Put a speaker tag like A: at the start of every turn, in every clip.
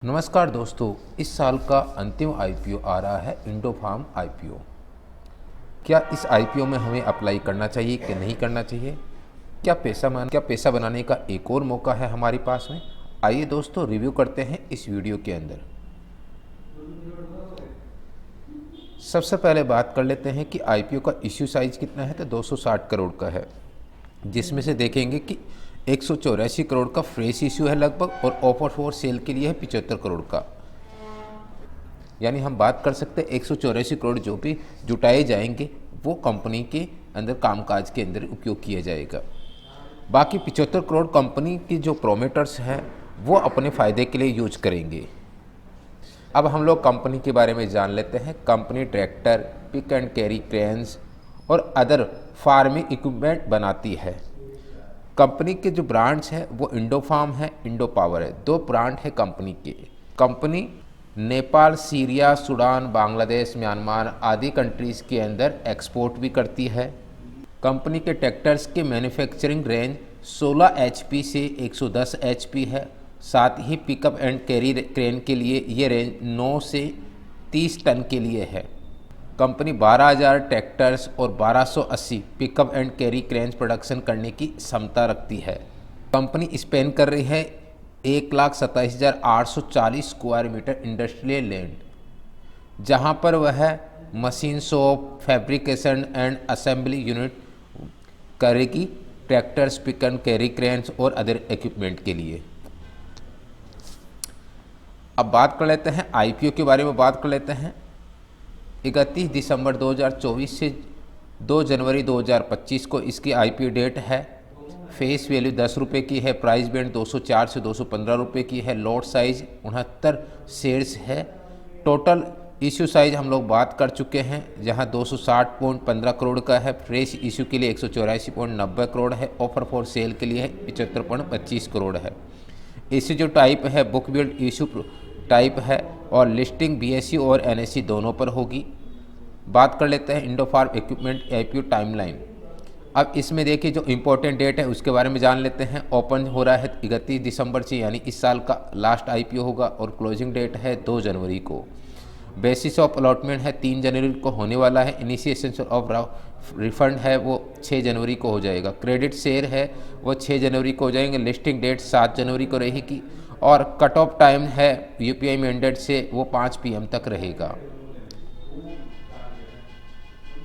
A: नमस्कार दोस्तों, इस साल का अंतिम आईपीओ आ रहा है इंडोफार्म आईपीओ। क्या इस आईपीओ में हमें अप्लाई करना चाहिए कि नहीं करना चाहिए? क्या पैसा बनाने का एक और मौका है हमारे पास में? आइए दोस्तों, रिव्यू करते हैं इस वीडियो के अंदर। सबसे पहले बात कर लेते हैं कि आईपीओ का इश्यू साइज कितना है। तो 260 करोड़ का है, जिसमें से देखेंगे कि 184 करोड़ का फ्रेश इश्यू है लगभग, और ऑफर फॉर सेल के लिए है 75 करोड़ का। यानी हम बात कर सकते हैं 184 करोड़ जो भी जुटाए जाएंगे वो कंपनी के अंदर कामकाज के अंदर उपयोग किया जाएगा। बाकी 75 करोड़ कंपनी की जो प्रोमोटर्स हैं वो अपने फ़ायदे के लिए यूज करेंगे। अब हम लोग कंपनी के बारे में जान लेते हैं। Company tractor, pick and carry cranes और अदर फार्मिंग इक्विपमेंट बनाती है। कंपनी के जो ब्रांड्स हैं वो इंडोफार्म है, इंडो पावर है। दो ब्रांड है कंपनी के। Company Nepal, Syria, Sudan, Bangladesh, Myanmar आदि कंट्रीज़ के अंदर एक्सपोर्ट भी करती है। कंपनी के ट्रैक्टर्स के मैन्युफैक्चरिंग रेंज 16 एचपी से 110 एचपी है। साथ ही पिकअप एंड कैरी क्रेन के लिए ये रेंज 9 से 30 टन के लिए है। कंपनी 12,000 ट्रैक्टर्स और 1280 pickup and carry cranes production करने की क्षमता रखती है। कंपनी स्पेन कर रही है 1,27,840 स्क्वायर मीटर इंडस्ट्रियल लैंड, जहां पर वह machine shop, fabrication and assembly unit करेगी tractors, pick and carry cranes और अदर इक्विपमेंट के लिए। अब बात कर लेते हैं आईपीओ के बारे में। बात कर लेते हैं 31 दिसंबर 2024 से 2 जनवरी 2025 को इसकी आईपीओ डेट है। फेस वैल्यू 10 रुपये की है। प्राइस बैंड 204 से 215 रुपये की है। लॉट साइज 69 शेयर्स है। टोटल इश्यू साइज हम लोग बात कर चुके हैं, जहां 260.15 करोड़ का है। फ्रेश इश्यू के लिए 184.90 करोड़ है। ऑफर फॉर सेल के लिए 75.25 करोड़ है। इश्यू जो टाइप है बुक बिल्ड इश्यू टाइप है, और लिस्टिंग बीएसई और एनएसई दोनों पर होगी। बात कर लेते हैं इंडोफार्म इक्विपमेंट आईपीओ टाइमलाइन। अब इसमें देखिए जो इम्पोर्टेंट डेट है उसके बारे में जान लेते हैं। ओपन हो रहा है 31 दिसंबर से, यानी इस साल का लास्ट आईपीओ होगा, और क्लोजिंग डेट है 2 जनवरी को। बेसिस ऑफ अलॉटमेंट है 3 जनवरी को होने वाला है। इनिशिएशन ऑफ रिफंड है वो 6 जनवरी को हो जाएगा। क्रेडिट शेयर है वो 6 जनवरी को हो जाएंगे। लिस्टिंग डेट 7 जनवरी को रहेगी, और कट ऑफ टाइम है यूपीआई मैंडेट से वो 5 PM तक रहेगा।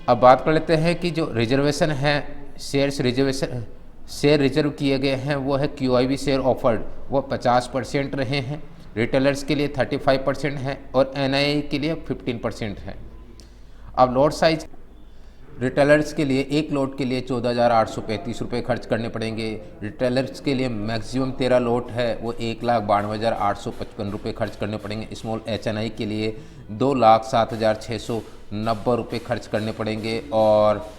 A: अब बात कर लेते हैं कि जो रिजर्वेशन है, शेयर रिजर्व किए गए हैं वो है QIB शेयर ऑफर्ड, वो 50% रहे हैं। रिटेलर्स के लिए 35% है, और NII के लिए 15% है। अब लॉट साइज रिटेलर्स के लिए एक लॉट के लिए 14,835 रुपये खर्च करने पड़ेंगे। रिटेलर्स के लिए मैक्सिमम 13 लॉट है वो 1,92,855 रुपये खर्च करने पड़ेंगे। स्मॉल HNI के लिए 2,07,690 रुपये खर्च करने पड़ेंगे, और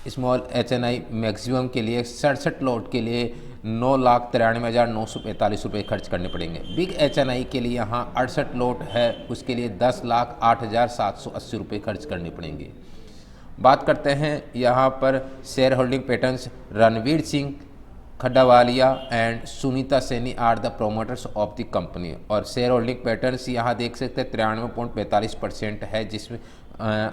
A: स्मॉल HNI मैक्सिमम के लिए 67 लॉट के लिए 9,93,945 रुपये खर्च करने पड़ेंगे। बिग HNI के लिए यहाँ 68 लॉट है, उसके लिए 10,08,780 रुपये खर्च करने पड़ेंगे। बात करते हैं यहाँ पर share holding patterns. Ranveer Singh Khaddawalia and Sunita Saini are the promoters of the company, और शेयर होल्डिंग पैटर्न्स यहाँ देख सकते हैं 93.45% है, जिसमें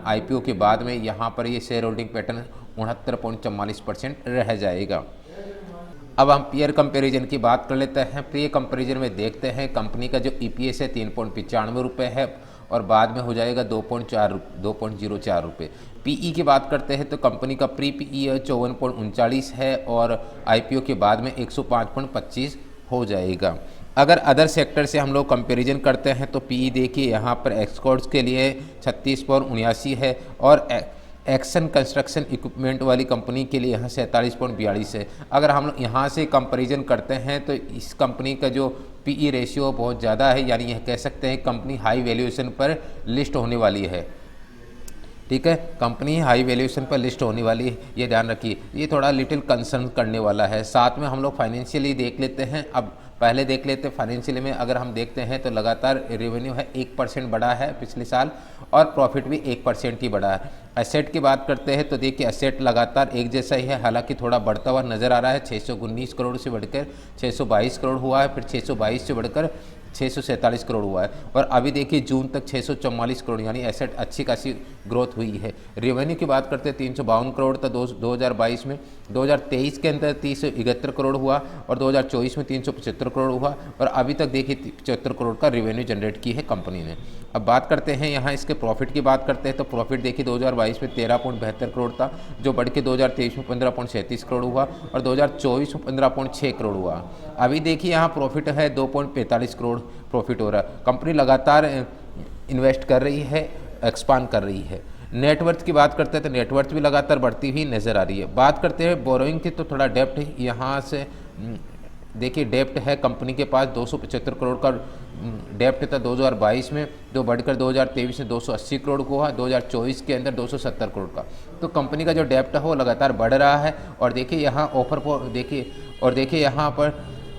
A: आईपीओ के बाद में यहाँ पर ये शेयर होल्डिंग पैटर्न 69.44% रह जाएगा। अब हम पीयर कंपैरिजन की बात कर लेते हैं। पीयर कंपैरिजन में देखते हैं कंपनी का जो EPS है 3.95 रुपये है, और बाद में हो जाएगा 2.04 रुपये। PE की बात करते हैं तो कंपनी का प्री PE 54.39 है, और आईपीओ के बाद में 105.25 हो जाएगा। अगर अदर सेक्टर से हम लोग कंपैरिजन करते हैं तो PE देखिए यहाँ पर एक्सपोर्ट्स के लिए 36.79 है, और एक्शन कंस्ट्रक्शन इक्विपमेंट वाली कंपनी के लिए यहाँ 47.42 है। अगर हम लोग यहाँ से कंपैरिजन करते हैं तो इस कंपनी का जो PE रेशियो बहुत ज़्यादा है, यानी यह कह सकते हैं कंपनी हाई वैल्यूएशन पर लिस्ट होने वाली है। ठीक है, कंपनी हाई वैल्यूएशन पर लिस्ट होने वाली है, ये ध्यान रखिए। ये थोड़ा लिटिल कंसर्न करने वाला है। साथ में हम लोग फाइनेंशियली देख लेते हैं। अब पहले देख लेते हैं फाइनेंशियल में। अगर हम देखते हैं तो लगातार रेवेन्यू है 1% बढ़ा है पिछले साल, और प्रॉफिट भी 1% ही बढ़ा है। एसेट की बात करते हैं तो देखिए एसेट लगातार एक जैसा ही है, हालांकि थोड़ा बढ़ता हुआ नजर आ रहा है। 619 करोड़ से बढ़कर 622 करोड़ हुआ है, फिर 622 से बढ़कर 647 करोड़ हुआ है, और अभी देखिए जून तक 644 करोड़, यानी एसेट अच्छी खासी ग्रोथ हुई है। रेवेन्यू की बात करते हैं 352 करोड़ था 2022 में, 2023 के अंदर 371 करोड़ हुआ, और 2024 में 375 करोड़ हुआ, और अभी तक देखिए 75 करोड़ का रेवेन्यू जनरेट की है कंपनी ने। अब बात करते हैं यहाँ इसके प्रॉफिट की बात करते हैं, तो प्रॉफिट देखिए 2022 में 13.72 करोड़ था, जो बढ़ के 2023 में 15.37 करोड़ हुआ, और 2024 में 15.6 करोड़ हुआ। अभी देखिए यहाँ प्रॉफिट है 2.45 करोड़ प्रॉफिट हो रहा है। कंपनी लगातार इन्वेस्ट कर रही है, एक्सपांड कर रही है। नेटवर्थ की बात करते हैं तो नेटवर्थ भी लगातार बढ़ती हुई नज़र आ रही है। बात करते हैं बोरोइंग की, तो थोड़ा डेप्ट यहाँ से देखिए डेप्ट है कंपनी के पास 275 करोड़ का डेप्ट था 2022 में, जो बढ़कर 2023 में 280 करोड़ को हुआ, 2024 के अंदर 270 करोड़ का। तो कंपनी का जो डेप्ट है वो लगातार बढ़ रहा है। और देखिए यहाँ ऑफर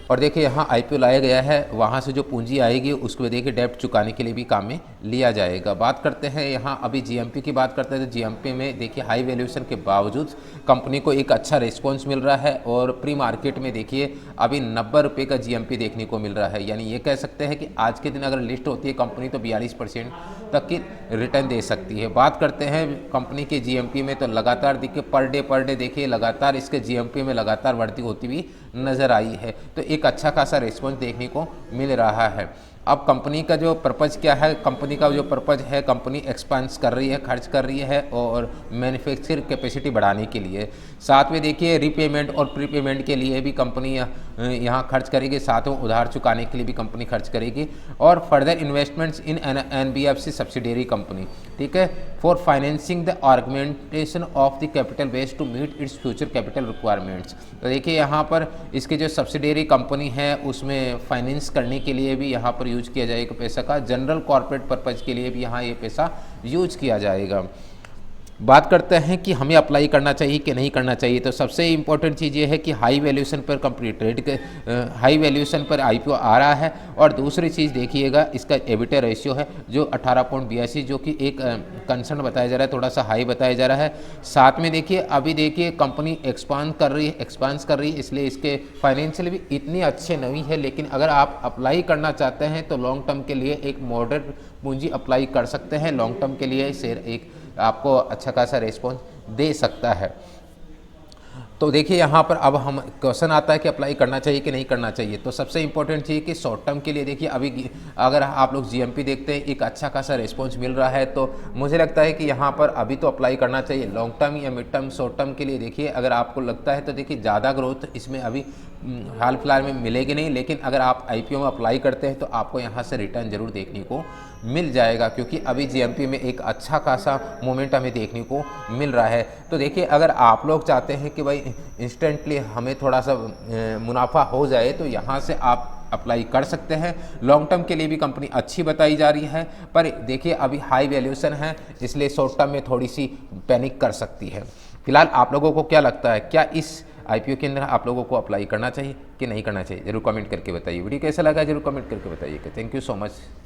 A: पर देखिए यहाँ आईपीओ लाया गया है, वहाँ से जो पूंजी आएगी उसको देखिए डेप्ट चुकाने के लिए भी काम में लिया जाएगा। बात करते हैं यहाँ अभी जीएमपी की बात करते हैं, तो जीएमपी में देखिए हाई वैल्यूएशन के बावजूद कंपनी को एक अच्छा रिस्पॉन्स मिल रहा है, और प्री मार्केट में देखिए अभी 90 रुपये का जीएमपी देखने को मिल रहा है। यानी ये कह सकते हैं कि आज के दिन अगर लिस्ट होती है कंपनी तो 42% तक की रिटर्न दे सकती है। बात करते हैं कंपनी के जीएमपी में, तो लगातार देखिए पर डे देखिए लगातार इसके जीएमपी में लगातार वृद्धि होती हुई नज़र आई है, तो एक अच्छा खासा रिस्पॉन्स देखने को मिल रहा है। अब कंपनी का जो पर्पज़ क्या है, कंपनी का जो पर्पज़ है, कंपनी एक्सपांस कर रही है, खर्च कर रही है और मैन्युफैक्चर कैपेसिटी बढ़ाने के लिए। साथ में देखिए रीपेमेंट और प्रीपेमेंट के लिए भी कंपनी यहाँ खर्च करेगी, साथ में उधार चुकाने के लिए भी कंपनी खर्च करेगी, और further investments in NBFC subsidiary company, ठीक है, for financing the augmentation of the capital base to meet its future capital requirements. तो देखिए यहाँ पर इसके जो सब्सिडियरी कंपनी है उसमें फाइनेंस करने के लिए भी यहाँ पर यूज किया जाएगा पैसा का, जनरल कॉर्पोरेट पर्पज़ के लिए भी यहाँ ये पैसा यूज किया जाएगा। बात करते हैं कि हमें अप्लाई करना चाहिए कि नहीं करना चाहिए, तो सबसे इम्पोर्टेंट चीज़ ये है कि हाई वैल्यूएशन पर कंपनी हाई वैल्यूएशन पर आईपीओ आ रहा है, और दूसरी चीज़ देखिएगा इसका एबिटा रेशियो है जो 18.82, जो कि एक कंसर्न बताया जा रहा है, थोड़ा सा हाई बताया जा रहा है। साथ में देखिए अभी देखिए कंपनी एक्सपांड कर रही है, इसलिए इसके फाइनेंशियल भी इतनी अच्छे नहीं है, लेकिन अगर आप अप्लाई करना चाहते हैं तो लॉन्ग टर्म के लिए एक मॉडरेट पूंजी अप्लाई कर सकते हैं। लॉन्ग टर्म के लिए शेयर एक आपको अच्छा खासा रिस्पॉन्स दे सकता है। तो देखिए यहाँ पर अब हम क्वेश्चन आता है कि अप्लाई करना चाहिए कि नहीं करना चाहिए। तो सबसे इंपॉर्टेंट चीज़ कि शॉर्ट टर्म के लिए देखिए अभी अगर आप लोग जीएमपी देखते हैं एक अच्छा खासा रिस्पॉन्स मिल रहा है, तो मुझे लगता है कि यहाँ पर अभी तो अप्लाई करना चाहिए। लॉन्ग टर्म या मिड टर्म शॉर्ट टर्म के लिए देखिए अगर आपको लगता है तो देखिए ज़्यादा ग्रोथ इसमें अभी हाल फिलहाल में मिलेगी नहीं, लेकिन अगर आप आईपीओ में अप्लाई करते हैं तो आपको यहाँ से रिटर्न जरूर देखने को मिल जाएगा, क्योंकि अभी जीएमपी में एक अच्छा खासा मोमेंट हमें देखने को मिल रहा है। तो देखिए अगर आप लोग चाहते हैं कि भाई इंस्टेंटली हमें थोड़ा सा मुनाफा हो जाए तो यहाँ से आप अप्लाई कर सकते हैं। लॉन्ग टर्म के लिए भी कंपनी अच्छी बताई जा रही है, पर देखिए अभी हाई वैल्यूएशन है, इसलिए शॉर्ट टर्म में थोड़ी सी पैनिक कर सकती है। फिलहाल आप लोगों को क्या लगता है, क्या इस आईपीओ के अंदर आप लोगों को अप्लाई करना चाहिए कि नहीं करना चाहिए, जरूर कमेंट करके बताइए। वीडियो कैसा लगा जरूर कमेंट करके बताइएगा। Thank you so much.